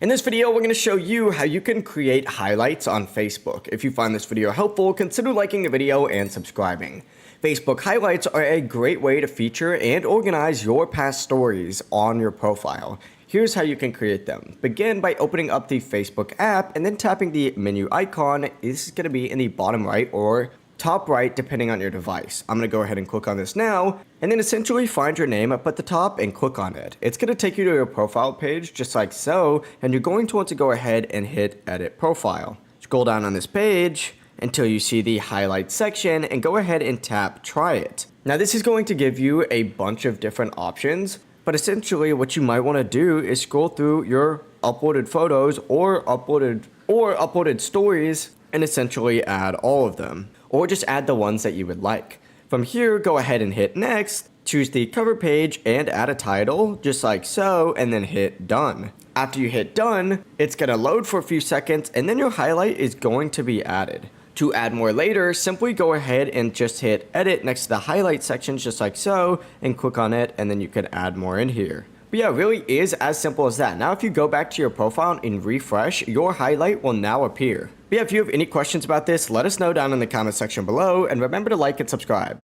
In this video, we're going to show you how you can create highlights on Facebook. If you find this video helpful, consider liking the video and subscribing. Facebook highlights are a great way to feature and organize your past stories on your profile. Here's how you can create them. Begin by opening up the Facebook app and then tapping the menu icon. This is going to be in the bottom right or top right depending on your device. I'm going to go ahead and click on this now and then essentially find your name up at the top and click on it. It's going to take you to your profile page just like so, and you're going to want to go ahead and hit edit profile. Scroll down on this page until you see the highlight section and go ahead and tap try it. Now this is going to give you a bunch of different options, but essentially what you might want to do is scroll through your uploaded photos or uploaded stories and essentially add all of them, or just add the ones that you would like. From here, go ahead and hit next, choose the cover page and add a title, just like so, and then hit done. After you hit done, it's gonna load for a few seconds and then your highlight is going to be added. To add more later, simply go ahead and just hit edit next to the highlight section, just like so, and click on it, and then you can add more in here. But yeah, it really is as simple as that. Now if you go back to your profile and refresh, your highlight will now appear. But yeah, if you have any questions about this, let us know down in the comment section below, and remember to like and subscribe.